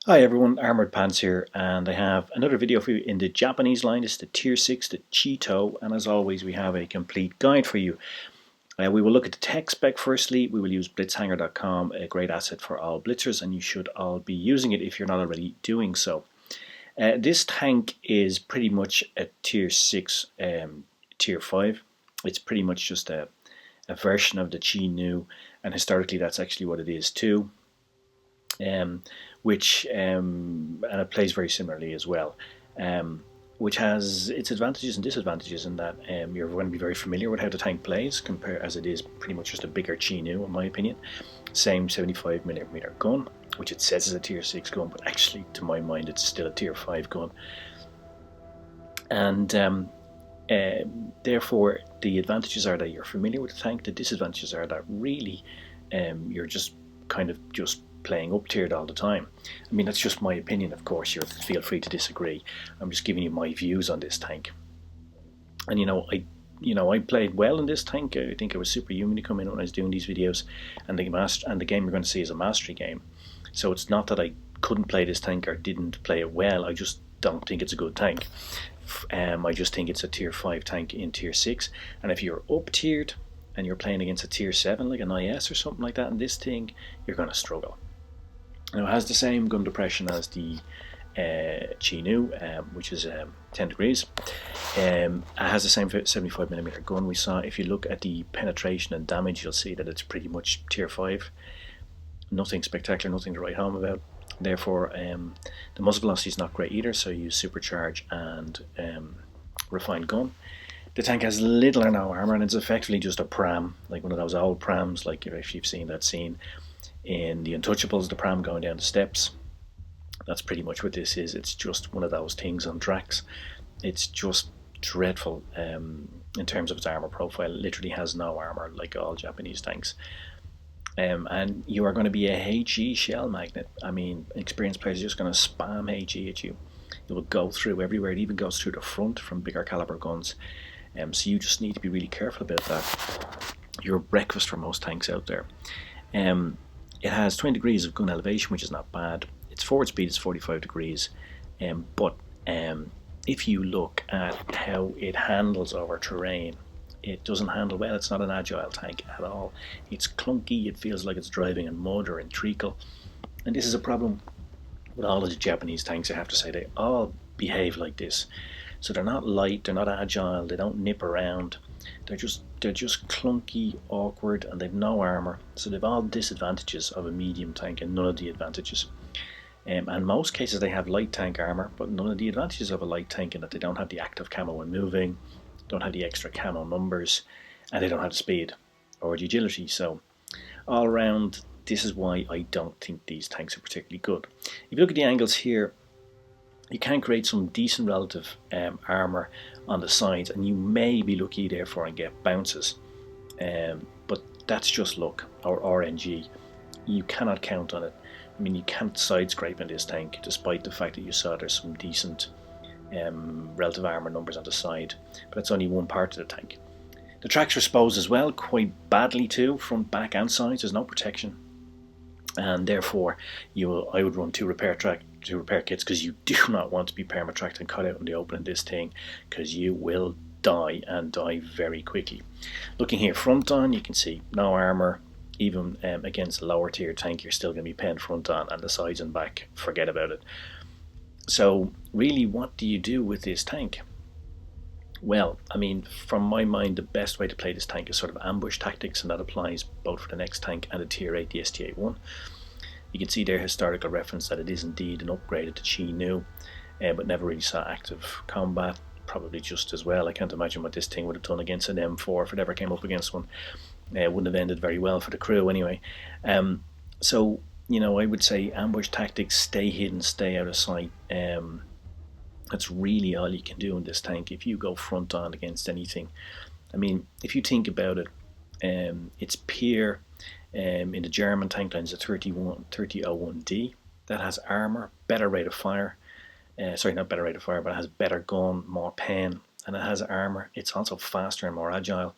Hi everyone, Armoured Pants here, and I have another video for you in the Japanese line. It's the Tier 6, the Cheeto, and as always we have a complete guide for you. We will look at the tech spec firstly. We will use blitzhanger.com, a great asset for all blitzers, and you should all be using it if you're not already doing so. This tank is pretty much a Tier 6, Tier 5. It's pretty much just a version of the Chi Nu, and historically that's actually what it is too. And it plays very similarly as well, which has its advantages and disadvantages in that you're going to be very familiar with how the tank plays, as it is pretty much just a bigger Chi Nu in my opinion. Same 75mm gun, which it says is a Tier 6 gun, but actually to my mind it's still a Tier 5 gun. And therefore the advantages are that you're familiar with the tank. The disadvantages are that really you're just kind of just playing up tiered all the time. I mean, that's just my opinion, of course. Feel free to disagree. I'm just giving you my views on this tank. And I played well in this tank. I think I was superhuman to come in when I was doing these videos, and the game you're going to see is a mastery game. So it's not that I couldn't play this tank or didn't play it well. I just don't think it's a good tank. I just think it's a Tier 5 tank in Tier 6, and if you're up tiered and you're playing against a Tier 7 like an IS or something like that in this thing, you're going to struggle. Now, it has the same gun depression as the Chi Nu, which is 10 degrees. It has the same 75mm gun we saw. If you look at the penetration and damage, you'll see that it's pretty much Tier 5. Nothing spectacular, nothing to write home about. Therefore, the muzzle velocity is not great either, so you use supercharge and refined gun. The tank has little or no armour, and it's effectively just a pram, like one of those old prams, like if you've seen that scene in The Untouchables, the pram going down the steps. That's pretty much what this is. It's just one of those things on tracks. It's just dreadful in terms of its armour profile. It literally has no armour, like all Japanese tanks. And you are going to be a HE shell magnet. I mean, experienced players are just going to spam HE at you. It will go through everywhere. It even goes through the front from bigger caliber guns. So you just need to be really careful about that. You're breakfast for most tanks out there. It has 20 degrees of gun elevation, which is not bad. Its forward speed is 45 degrees. But if you look at how it handles over terrain, it doesn't handle well. It's not an agile tank at all. It's clunky. It feels like it's driving in mud or in treacle. And this is a problem with all of the Japanese tanks, I have to say. They all behave like this. So they're not light, they're not agile, they don't nip around. They're just clunky, awkward, and they've no armour. So they've all disadvantages of a medium tank and none of the advantages. And in most cases they have light tank armour, but none of the advantages of a light tank in that they don't have the active camo when moving, don't have the extra camo numbers, and they don't have the speed or the agility. So all around, this is why I don't think these tanks are particularly good. If you look at the angles here, you can create some decent relative armour on the sides, and you may be lucky therefore and get bounces, but that's just luck or RNG. You cannot count on it. I mean, you can't side scrape in this tank, despite the fact that you saw there's some decent relative armour numbers on the side, but that's only one part of the tank. The tracks are exposed as well, quite badly too, front, back and sides. There's no protection, and therefore I would run two repair kits, because you do not want to be perma-tracked and cut out in the open in this thing, because you will die and die very quickly. Looking here front on, you can see no armour. Even against a lower tier tank, you're still going to be penned front on, and the sides and back, forget about it. So really, what do you do with this tank? Well, I mean, from my mind, the best way to play this tank is sort of ambush tactics, and that applies both for the next tank and the Tier 8, the ST-81. You can see their historical reference that it is indeed an upgrade to Chi Nu, but never really saw active combat, probably just as well. I can't imagine what this thing would have done against an M4 if it ever came up against one. It wouldn't have ended very well for the crew anyway. So, I would say ambush tactics, stay hidden, stay out of sight. That's really all you can do in this tank if you go front on against anything. I mean, if you think about it, it's Pier in the German tank lines, a 3001D that has armour, better rate of fire. Sorry, not better rate of fire, but it has better gun, more pen, and it has armour. It's also faster and more agile.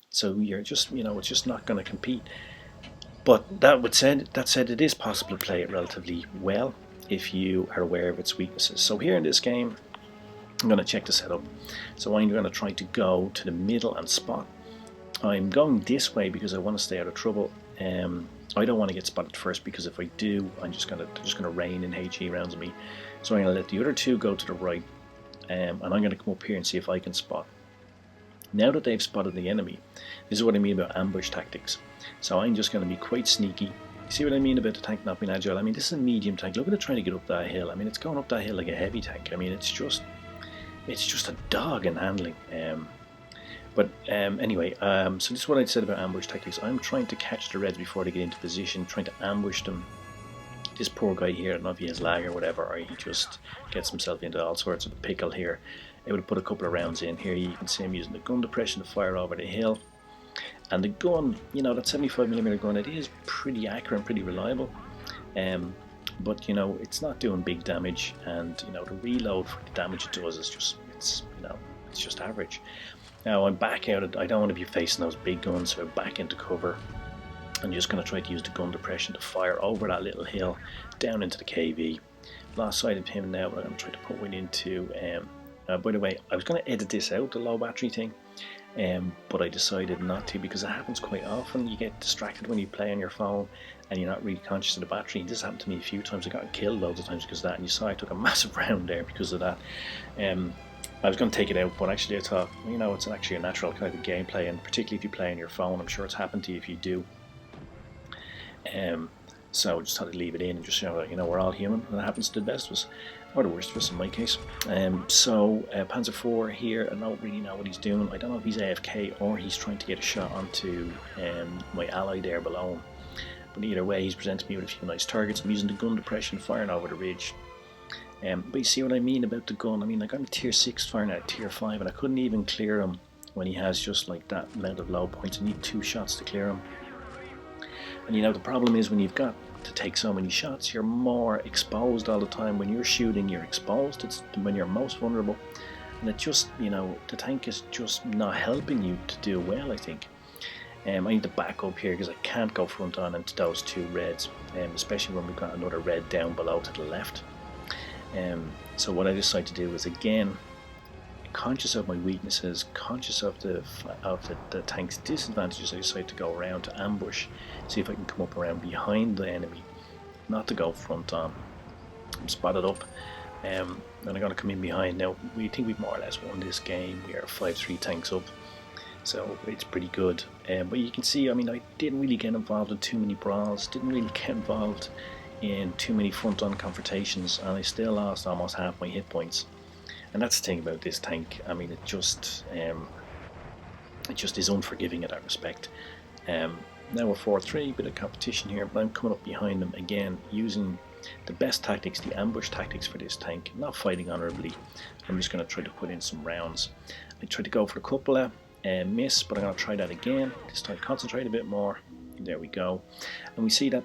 So you're just, it's just not going to compete. But that said, it is possible to play it relatively well. if you are aware of its weaknesses. So here in this game, I'm going to check the setup. So I'm going to try to go to the middle and spot. I'm going this way because I want to stay out of trouble. I don't want to get spotted first, because if I do, they're just going to rain in HE rounds on me. So I'm going to let the other two go to the right, and I'm going to come up here and see if I can spot. Now that they've spotted the enemy, this is what I mean about ambush tactics. So I'm just going to be quite sneaky. See what I mean about the tank not being agile? I mean, this is a medium tank. Look at it trying to get up that hill. I mean, it's going up that hill like a heavy tank. I mean, it's just a dog in handling. Anyway, so this is what I said about ambush tactics. I'm trying to catch the reds before they get into position, trying to ambush them. This poor guy here, I don't know if he has lag or whatever, or he just gets himself into all sorts of a pickle here. I would have put a couple of rounds in here. You can see him using the gun depression to fire over the hill. And the gun, you know, that 75mm gun, it is pretty accurate and pretty reliable. But, you know, it's not doing big damage, and, you know, the reload for the damage it does is just, it's just average. Now I'm back out. I don't want to be facing those big guns, so I'm back into cover. I'm just going to try to use the gun depression to fire over that little hill down into the KV. Last sight of him now, but I'm going to try to put one into. By the way, I was going to edit this out, the low battery thing, but I decided not to, because it happens quite often. You get distracted when you play on your phone and you're not really conscious of the battery. This happened to me a few times. I got killed loads of times because of that, and you saw I took a massive round there because of that. I was going to take it out, but actually I thought, you know, it's actually a natural kind of gameplay, and particularly if you play on your phone, I'm sure it's happened to you if you do. So I just had to leave it in and just show that, you know, we're all human, and it happens to the best of us, or the worst of us in my case. Panzer IV here, I don't really know what he's doing. I don't know if he's AFK or he's trying to get a shot onto my ally there below him. But either way, he's presented me with a few nice targets. I'm using the gun depression, firing over the ridge. But you see what I mean about the gun? I mean, like, I'm a tier 6 firing at tier 5, and I couldn't even clear him when he has just like that amount of low points. I need 2 shots to clear him. And you know, the problem is when you've got to take so many shots, you're more exposed all the time. When you're shooting, you're exposed. It's when you're most vulnerable. And it just, you know, the tank is just not helping you to do well, I think. I need to back up here because I can't go front on into those 2 reds, especially when we've got another red down below to the left. So what I decide to do is, again, conscious of my weaknesses, conscious of the tank's disadvantages, I decide to go around to ambush, see if I can come up around behind the enemy, not to go front on. I'm spotted up, and I'm going to come in behind. Now, we think we've more or less won this game. We are 5-3 tanks up, so it's pretty good. But you can see, I mean, I didn't really get involved in too many brawls, didn't really get involved in too many front-on confrontations, and I still lost almost half my hit points. And that's the thing about this tank. I mean, it just is unforgiving in that respect. Now we're 4-3, bit of competition here, but I'm coming up behind them again, using the best tactics, the ambush tactics for this tank, not fighting honorably. I'm just going to try to put in some rounds. I tried to go for a couple miss, but I'm going to try that again. This time concentrate a bit more. There we go. And we see that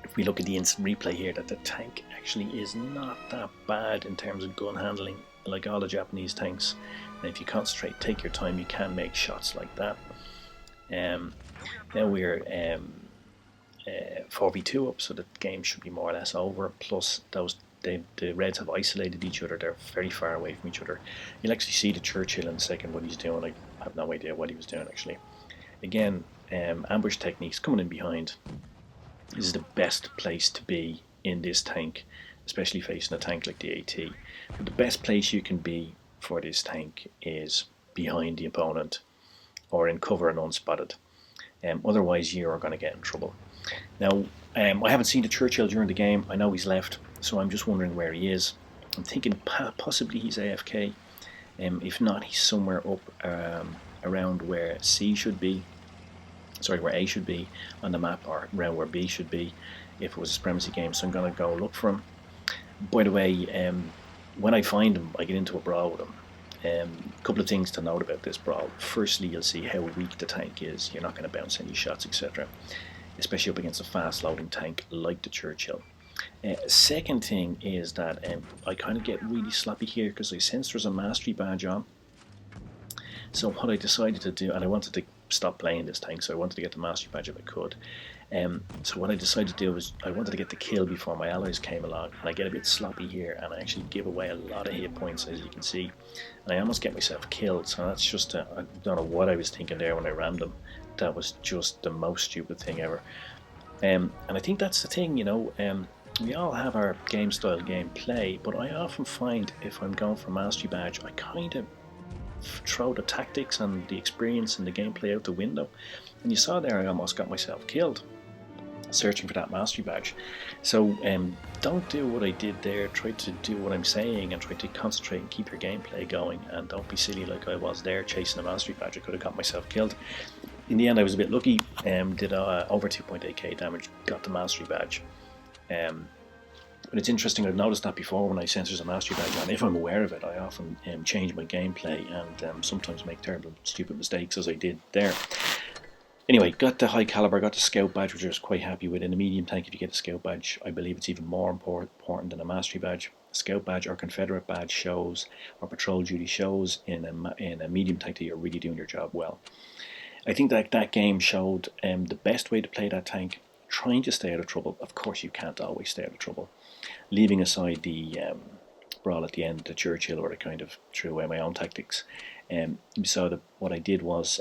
if we look at the instant replay here, that the tank actually is not that bad in terms of gun handling, like all the Japanese tanks. And if you concentrate, take your time, you can make shots like that. Now we're 4v2 up, so the game should be more or less over. Plus, the Reds have isolated each other. They're very far away from each other. You'll actually see the Churchill in a second, what he's doing. I have no idea what he was doing, actually. Again, ambush techniques, coming in behind. This is the best place to be in this tank, especially facing a tank like the AT. But the best place you can be for this tank is behind the opponent or in cover and unspotted. Otherwise, you are going to get in trouble. Now, I haven't seen the Churchill during the game. I know he's left, so I'm just wondering where he is. I'm thinking possibly he's AFK. If not, he's somewhere up around where C should be. Sorry, where A should be on the map, or around where B should be if it was a supremacy game. So I'm going to go look for him. By the way, when I find him, I get into a brawl with him. A couple of things to note about this brawl. Firstly, you'll see how weak the tank is. You're not going to bounce any shots, etc. Especially up against a fast-loading tank like the Churchill. Second thing is that I kind of get really sloppy here because I sense there's a mastery badge on. So what I decided to do, and I wanted to stop playing this tank, so I wanted to get the mastery badge if I could. So what I decided to do was I wanted to get the kill before my allies came along, and I get a bit sloppy here, and I actually give away a lot of hit points, as you can see, and I almost get myself killed. So that's just I don't know what I was thinking there when I rammed them. That was just the most stupid thing ever. And I think that's the thing, we all have our game style gameplay, but I often find if I'm going for mastery badge, I kind of throw the tactics and the experience and the gameplay out the window. And you saw there I almost got myself killed searching for that mastery badge. So don't do what I did there. Try to do what I'm saying and try to concentrate and keep your gameplay going, and don't be silly like I was there chasing a mastery badge. I could have got myself killed. In the end I was a bit lucky, did over 2.8k damage, got the mastery badge. But it's interesting, I've noticed that before when I sense there's a mastery badge, and if I'm aware of it I often change my gameplay and sometimes make terrible stupid mistakes as I did there. Anyway, got the high caliber, got the scout badge, which I was quite happy with. In a medium tank, if you get a scout badge, I believe it's even more important than a mastery badge. A scout badge or Confederate badge shows, or patrol duty shows in a medium tank that you're really doing your job well. I think that game showed the best way to play that tank, trying to stay out of trouble. Of course, you can't always stay out of trouble. Leaving aside the brawl at the end, the Churchill, where I kind of threw away my own tactics. You saw that what I did was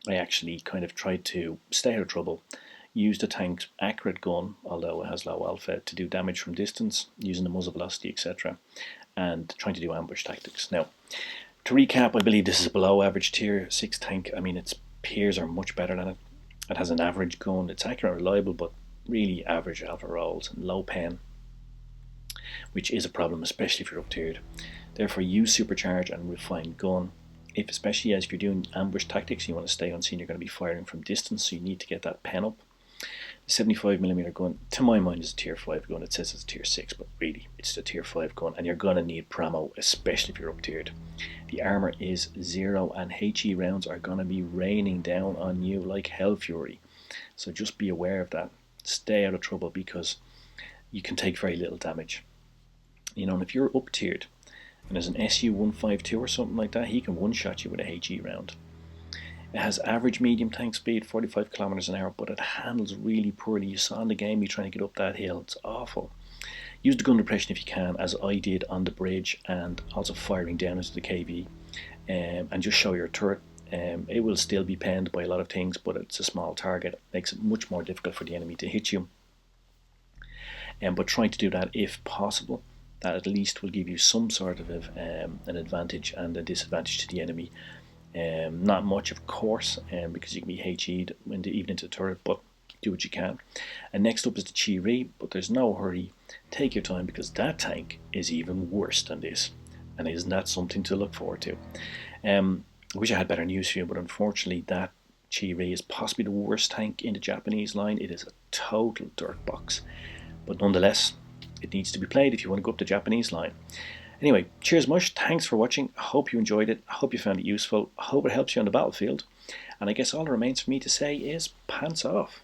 I actually kind of tried to stay out of trouble, use the tank's accurate gun, although it has low alpha, to do damage from distance, using the muzzle velocity, etc., and trying to do ambush tactics. Now, to recap, I believe this is a below average tier 6 tank. I mean, its peers are much better than it. It has an average gun, it's accurate and reliable, but really average alpha rolls and low pen, which is a problem, especially if you're up tiered. Therefore, use supercharge and refined gun. Especially as if you're doing ambush tactics, you want to stay unseen, you're going to be firing from distance, so you need to get that pen up. The 75mm gun, to my mind, is a tier 5 gun. It says it's a tier 6, but really it's a tier 5 gun, and you're going to need promo, especially if you're up tiered. The armour is 0, and HE rounds are going to be raining down on you like hell fury. So just be aware of that. Stay out of trouble, because you can take very little damage. And if you're up tiered, and there's an SU-152 or something like that, he can one-shot you with a HE round. It has average medium tank speed, 45 kilometers an hour, but it handles really poorly. You saw in the game me trying to get up that hill. It's awful. Use the gun depression if you can, as I did on the bridge, and also firing down into the KV, and just show your turret. It will still be penned by a lot of things, but it's a small target. It makes it much more difficult for the enemy to hit you. But trying to do that if possible. That at least will give you some sort of an advantage and a disadvantage to the enemy. Not much, of course, because you can be HE'd even into the turret, but do what you can. And next up is the Chi-Ri, but there's no hurry. Take your time, because that tank is even worse than this. And isn't that something to look forward to? I wish I had better news for you, but unfortunately that Chi-Ri is possibly the worst tank in the Japanese line. It is a total dirt box. But nonetheless, it needs to be played if you want to go up the Japanese line. Anyway, cheers Mush, thanks for watching. I hope you enjoyed it. I hope you found it useful. I hope it helps you on the battlefield. And I guess all that remains for me to say is pants off.